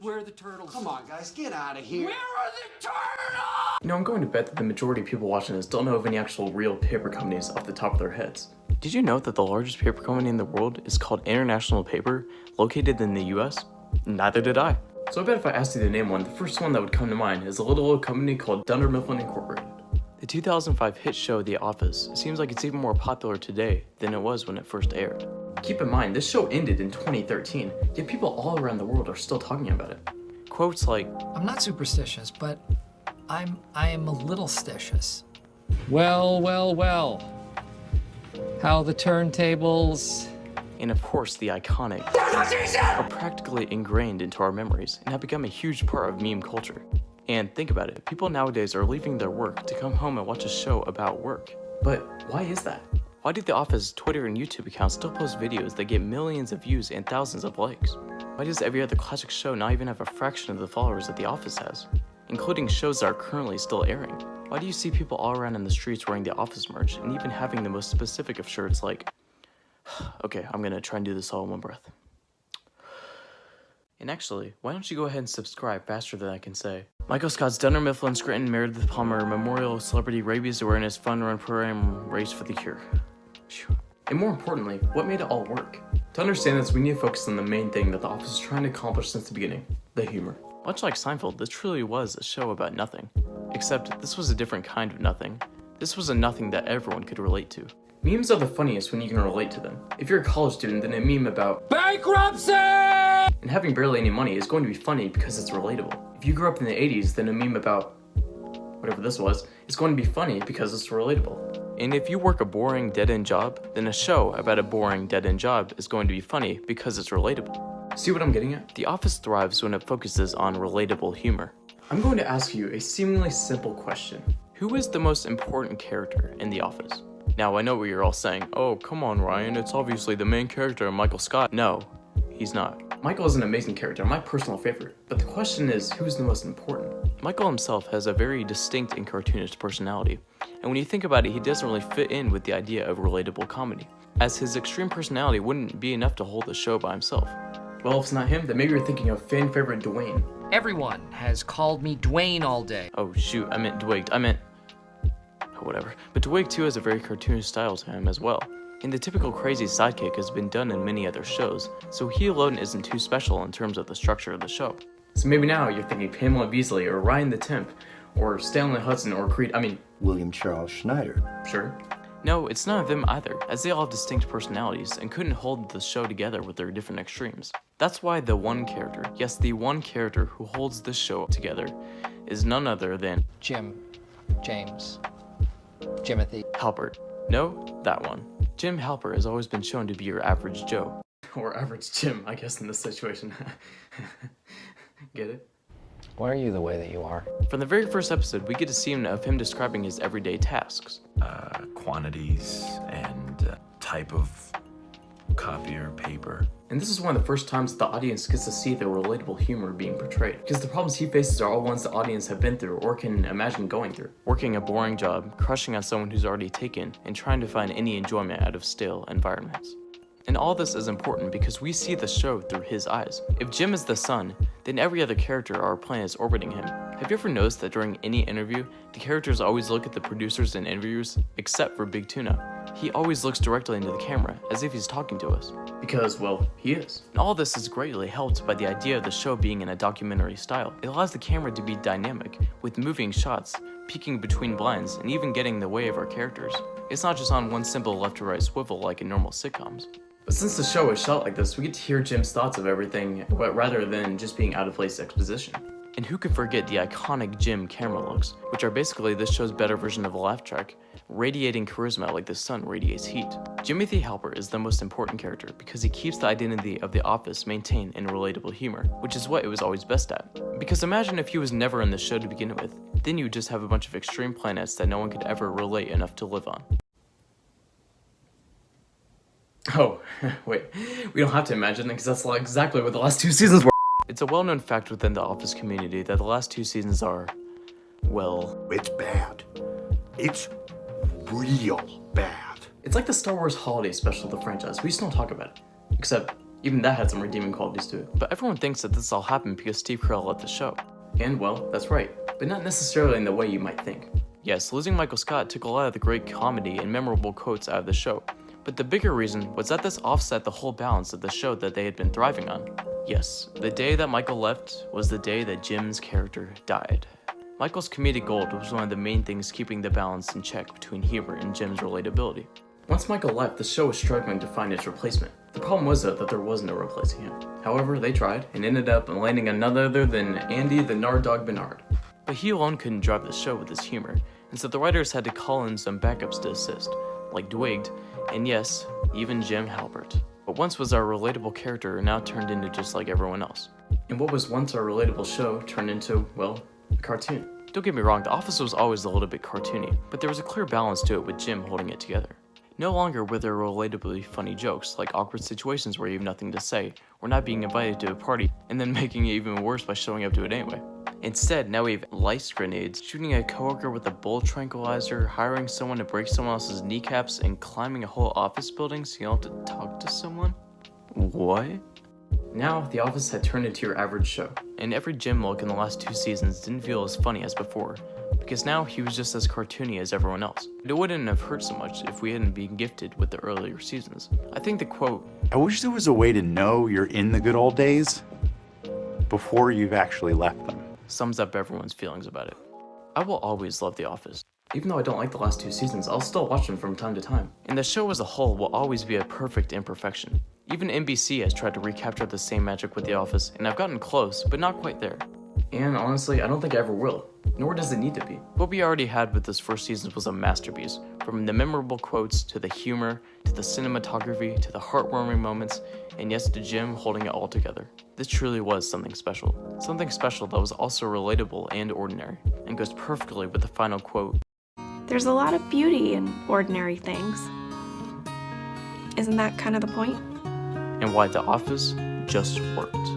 Where are the turtles? Come on, guys, get out of here. Where are the turtles? You know, I'm going to bet that the majority of people watching this don't know of any actual real paper companies off the top of their heads. Did you know that the largest paper company in the world is called International Paper, located in the US? Neither did I. So I bet if I asked you to name one, the first one that would come to mind is a little old company called Dunder Mifflin Incorporated. The 2005 hit show The Office seems like it's even more popular today than it was when it first aired. Keep in mind, this show ended in 2013, yet people all around the world are still talking about it. Quotes like, I'm not superstitious, but I am a little stitious. Well, well, well. How the turntables... and of course the iconic, are practically ingrained into our memories and have become a huge part of meme culture. And think about it, people nowadays are leaving their work to come home and watch a show about work. But why is that? Why do The Office Twitter and YouTube accounts still post videos that get millions of views and thousands of likes? Why does every other classic show not even have a fraction of the followers that The Office has? Including shows that are currently still airing. Why do you see people all around in the streets wearing The Office merch and even having the most specific of shirts like, okay, I'm gonna try and do this all in one breath. And actually, why don't you go ahead and subscribe faster than I can say. Michael Scott's Dunder Mifflin Scranton Meredith Palmer Memorial Celebrity Rabies Awareness Fun Run Program Race for the Cure. Phew. And more importantly, what made it all work? To understand this, we need to focus on the main thing that The Office is trying to accomplish since the beginning, the humor. Much like Seinfeld, this truly was a show about nothing. Except this was a different kind of nothing. This was a nothing that everyone could relate to. Memes are the funniest when you can relate to them. If you're a college student, then a meme about bankruptcy and having barely any money is going to be funny because it's relatable. If you grew up in the 80s, then a meme about whatever this was is going to be funny because it's relatable. And if you work a boring dead-end job, then a show about a boring dead-end job is going to be funny because it's relatable. See what I'm getting at? The Office thrives when it focuses on relatable humor. I'm going to ask you a seemingly simple question. Who is the most important character in The Office? Now, I know what you're all saying. Oh, come on, Ryan, it's obviously the main character, Michael Scott. No, he's not. Michael is an amazing character, my personal favorite. But the question is, who's the most important? Michael himself has a very distinct and cartoonish personality. And when you think about it, he doesn't really fit in with the idea of relatable comedy, as his extreme personality wouldn't be enough to hold the show by himself. Well, if it's not him, then maybe you're thinking of fan favorite Dwayne. Everyone has called me Dwayne all day. Oh shoot, I meant Dwigged. Whatever. But Dwig too has a very cartoonish style to him as well. And the typical crazy sidekick has been done in many other shows, so he alone isn't too special in terms of the structure of the show. So maybe now you're thinking Pamela Beasley or Ryan the Temp, or Stanley Hudson or William Charles Schneider. Sure. No, it's none of them either, as they all have distinct personalities and couldn't hold the show together with their different extremes. That's why the one character, yes, the one character who holds this show together, is none other than Jim, James, Jimothy. Halpert. No, that one. Jim Halpert has always been shown to be your average Joe. Or average Jim, I guess, in this situation. Get it? Why are you the way that you are? From the very first episode, we get a scene of him describing his everyday tasks. Quantities and type of copier paper. And this is one of the first times the audience gets to see the relatable humor being portrayed. Because the problems he faces are all ones the audience have been through or can imagine going through. Working a boring job, crushing on someone who's already taken, and trying to find any enjoyment out of stale environments. And all this is important because we see the show through his eyes. If Jim is the sun, then every other character on our planet is orbiting him. Have you ever noticed that during any interview, the characters always look at the producers and interviewers, except for Big Tuna? He always looks directly into the camera, as if he's talking to us. Because, well, he is. And all this is greatly helped by the idea of the show being in a documentary style. It allows the camera to be dynamic, with moving shots, peeking between blinds, and even getting in the way of our characters. It's not just on one simple left to right swivel like in normal sitcoms. But since the show is shot like this, we get to hear Jim's thoughts of everything, rather than just being out-of-place exposition. And who can forget the iconic Jim camera looks, which are basically this show's better version of a laugh track, radiating charisma like the sun radiates heat. Jimothy Halpert is the most important character because he keeps the identity of The Office maintained in relatable humor, which is what it was always best at. Because imagine if he was never in the show to begin with, then you would just have a bunch of extreme planets that no one could ever relate enough to live on. Oh, wait, we don't have to imagine it because that's exactly what the last two seasons were. It's a well-known fact within the Office community that the last two seasons are, well... It's bad. It's real bad. It's like the Star Wars holiday special of the franchise. We just don't talk about it. Except, Even that had some redeeming qualities to it. But everyone thinks that this all happened because Steve Carell left the show. And well, that's right, but not necessarily in the way you might think. Yes, losing Michael Scott took a lot of the great comedy and memorable quotes out of the show, but the bigger reason was that this offset the whole balance of the show that they had been thriving on. Yes, the day that Michael left was the day that Jim's character died. Michael's comedic gold was one of the main things keeping the balance in check between humor and Jim's relatability. Once Michael left, the show was struggling to find its replacement. The problem was though that there was no replacing him. However, they tried and ended up landing on none other than Andy the Nard Dog Bernard. But he alone couldn't drive the show with his humor, and so the writers had to call in some backups to assist, like Dwigged, and yes, even Jim Halpert. What once was our relatable character now turned into just like everyone else. And what was once our relatable show turned into, well, a cartoon. Don't get me wrong, The Office was always a little bit cartoony, but there was a clear balance to it with Jim holding it together. No longer were there relatably funny jokes, like awkward situations where you have nothing to say, or not being invited to a party, and then making it even worse by showing up to it anyway. Instead, now we have lice grenades, shooting a coworker with a bull tranquilizer, hiring someone to break someone else's kneecaps, and climbing a whole office building so you don't have to talk to someone? What? Now, The Office had turned into your average show, and every Jim look in the last 2 seasons didn't feel as funny as before, because now he was just as cartoony as everyone else. It wouldn't have hurt so much if we hadn't been gifted with the earlier seasons. I think the quote, I wish there was a way to know you're in the good old days before you've actually left them. sums up everyone's feelings about it. I will always love The Office. Even though I don't like the last 2 seasons, I'll still watch them from time to time. And the show as a whole will always be a perfect imperfection. Even NBC has tried to recapture the same magic with The Office, and I've gotten close, but not quite there. And honestly, I don't think I ever will, nor does it need to be. What we already had with this first season was a masterpiece, from the memorable quotes, to the humor, to the cinematography, to the heartwarming moments, and yes, to Jim holding it all together. This truly was something special that was also relatable and ordinary, and goes perfectly with the final quote. There's a lot of beauty in ordinary things. Isn't that kind of the point? And why The Office just worked.